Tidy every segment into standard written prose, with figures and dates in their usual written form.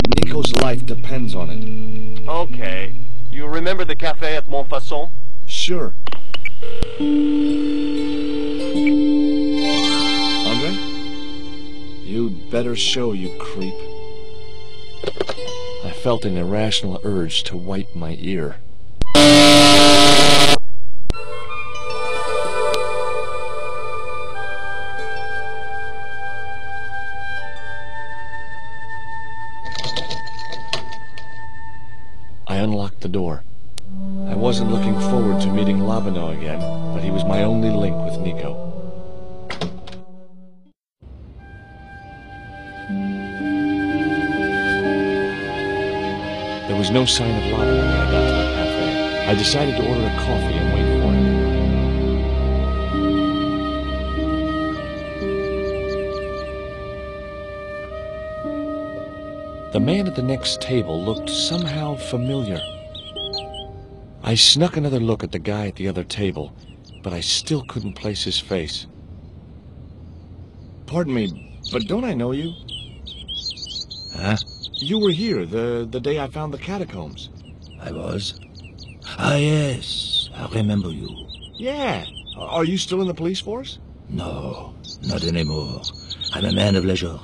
Nico's life depends on it. Okay. You remember the cafe at Montfaucon? Sure. Andre? You'd better show, you creep. I felt an irrational urge to wipe my ear. I unlocked the door. I wasn't looking forward to meeting Labano again, but he was my only link with Nico. There was no sign of Labano when I got to the cafe. I decided to order a coffee and wait for him. The man at the next table looked somehow familiar. I snuck another look at the guy at the other table, but I still couldn't place his face. Pardon me, but don't I know you? Huh? You were here the day I found the catacombs. I was? Ah, yes. I remember you. Yeah. Are you still in the police force? No, not anymore. I'm a man of leisure.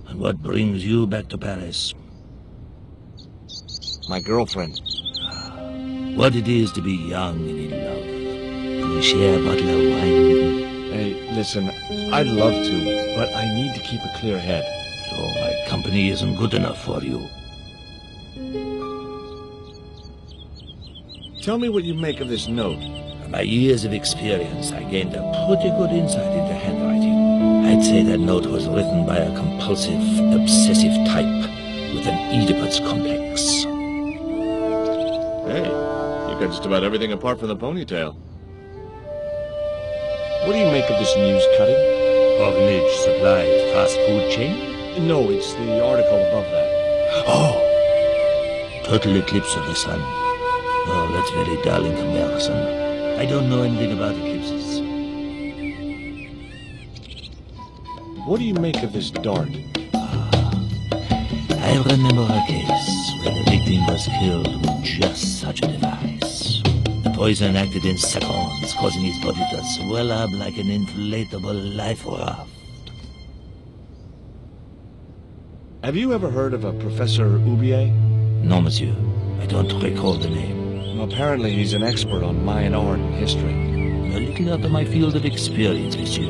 And what brings you back to Paris? My girlfriend. What it is to be young and in love. Will you share a bottle of wine with me? Hey, listen, I'd love to, but I need to keep a clear head. So my company isn't good enough for you. Tell me what you make of this note. From my years of experience, I gained a pretty good insight into handwriting. I'd say that note was written by a compulsive, obsessive type with an Oedipus complex. Hey, you got just about everything apart from the ponytail. What do you make of this news cutting? Orphanage supplied fast food chain? No, it's the article above that. Oh! Total eclipse of the sun. Oh, that's very dull in comparison. I don't know anything about eclipses. What do you make of this dart? I remember a case where the victim was killed with just such a device. The poison acted in seconds, causing his body to swell up like an inflatable life raft. Have you ever heard of a Professor Oubier? No, monsieur. I don't recall the name. Well, apparently he's an expert on Mayan art and history. A little out of my field of experience, monsieur.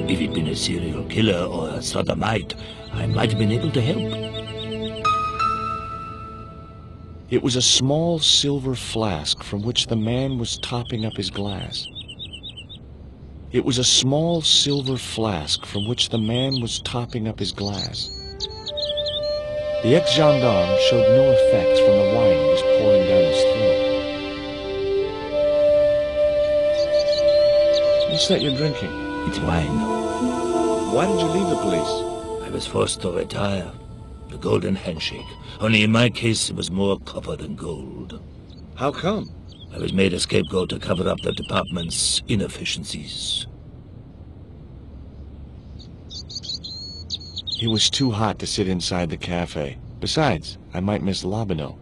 If he'd been a serial killer or a sodomite, I might have been able to help. It was a small silver flask from which the man was topping up his glass. It was a small silver flask from which the man was topping up his glass. The ex-gendarme showed no effects from the wine he was pouring down his throat. What's that you're drinking? It's wine. Why did you leave the police? I was forced to retire. The golden handshake. Only in my case, it was more copper than gold. How come? I was made a scapegoat to cover up the department's inefficiencies. It was too hot to sit inside the cafe. Besides, I might miss Labano.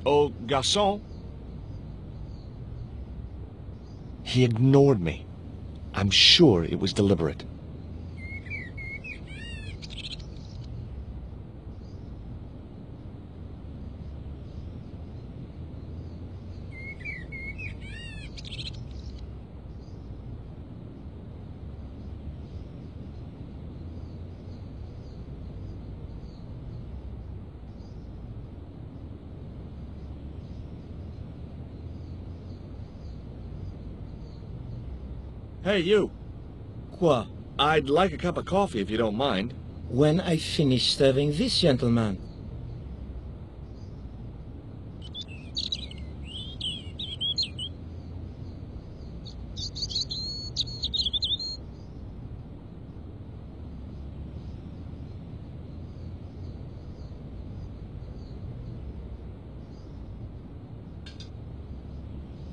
Oh, garçon. He ignored me. I'm sure it was deliberate. Hey, you. Quoi? I'd like a cup of coffee if you don't mind. When I finish serving this gentleman.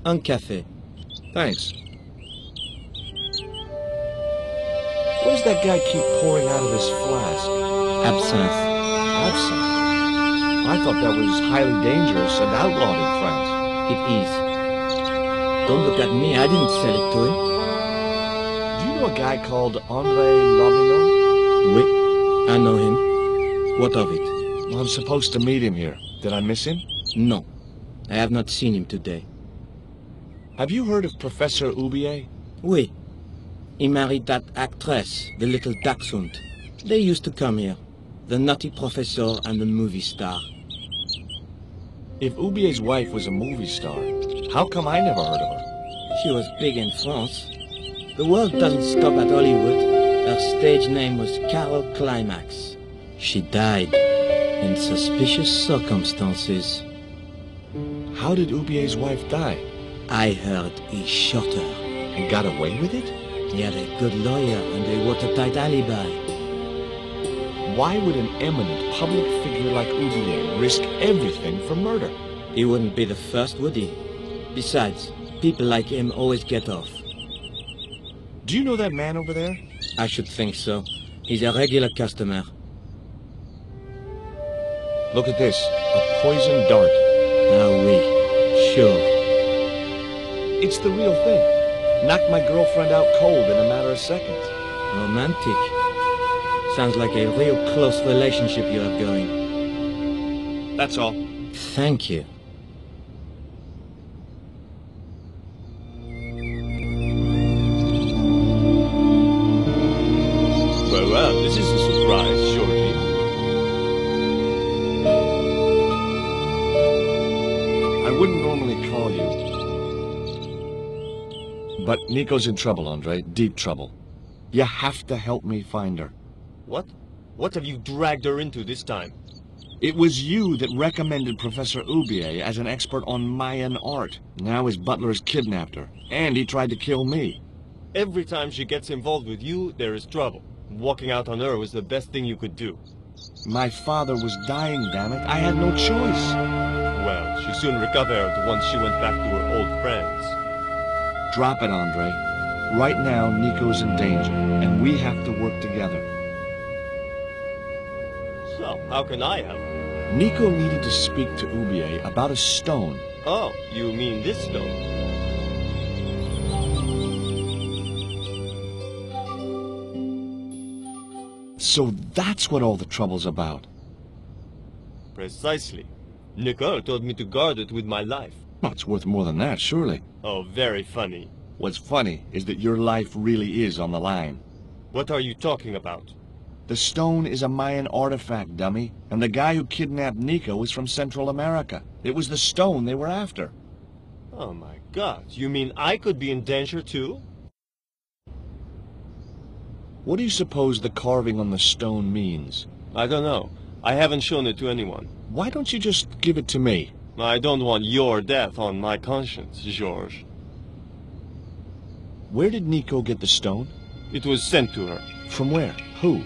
Un café. Thanks. What does that guy keep pouring out of his flask? Absinthe. Absinthe? I thought that was highly dangerous and outlawed in France. It is. Don't look at me, I didn't sell it to him. Do you know a guy called André Lobineau? Oui, I know him. What of it? Well, I'm supposed to meet him here. Did I miss him? No, I have not seen him today. Have you heard of Professor Oubier? Oui. He married that actress, the little dachshund. They used to come here. The nutty professor and the movie star. If Oubier's wife was a movie star, how come I never heard of her? She was big in France. The world doesn't stop at Hollywood. Her stage name was Carol Climax. She died in suspicious circumstances. How did Oubier's wife die? I heard he shot her. And got away with it? He had a good lawyer and a watertight alibi. Why would an eminent public figure like Oubier risk everything for murder? He wouldn't be the first, would he? Besides, people like him always get off. Do you know that man over there? I should think so. He's a regular customer. Look at this. A poison dart. Ah oui, sure. It's the real thing. Knocked my girlfriend out cold in a matter of seconds. Romantic. Sounds like a real close relationship you have going. That's all. Thank you. Well, this is a surprise, Georgie. I wouldn't normally call you. But Nico's in trouble, Andre. Deep trouble. You have to help me find her. What? What have you dragged her into this time? It was you that recommended Professor Oubier as an expert on Mayan art. Now his butler has kidnapped her, and he tried to kill me. Every time she gets involved with you, there is trouble. Walking out on her was the best thing you could do. My father was dying, damn it. I had no choice. Well, she soon recovered once she went back to her old friends. Drop it, Andre. Right now, Nico's in danger, and we have to work together. So, how can I help? Nico needed to speak to Oubier about a stone. Oh, you mean this stone? So that's what all the trouble's about. Precisely. Nicole told me to guard it with my life. Well, it's worth more than that, surely. Oh, very funny. What's funny is that your life really is on the line. What are you talking about? The stone is a Mayan artifact, dummy, and the guy who kidnapped Nico is from Central America. It was the stone they were after. Oh my God, you mean I could be in danger too? What do you suppose the carving on the stone means? I don't know. I haven't shown it to anyone. Why don't you just give it to me? I don't want your death on my conscience, George. Where did Nico get the stone? It was sent to her. From where? Who?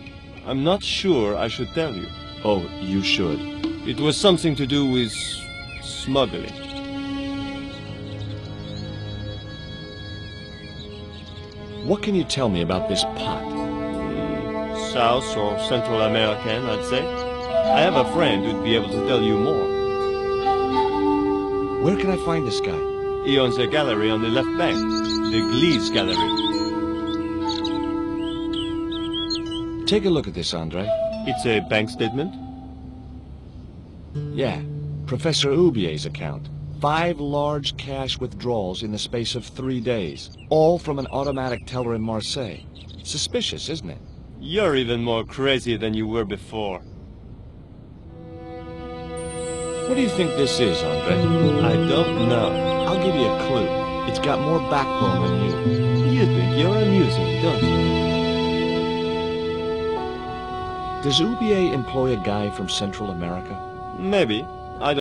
I'm not sure I should tell you. Oh, you should. It was something to do with smuggling. What can you tell me about this pot? South or Central American, I'd say. I have a friend who'd be able to tell you more. Where can I find this guy? He owns a gallery on the left bank, the Gliese Gallery. Take a look at this, Andre. It's a bank statement? Yeah, Professor Oubier's account. 5 large cash withdrawals in the space of 3 days, all from an automatic teller in Marseille. Suspicious, isn't it? You're even more crazy than you were before. What do you think this is, Andre? I don't know. I'll give you a clue. It's got more backbone than you. You think you're amusing, don't you? Does Ubier employ a guy from Central America? Maybe.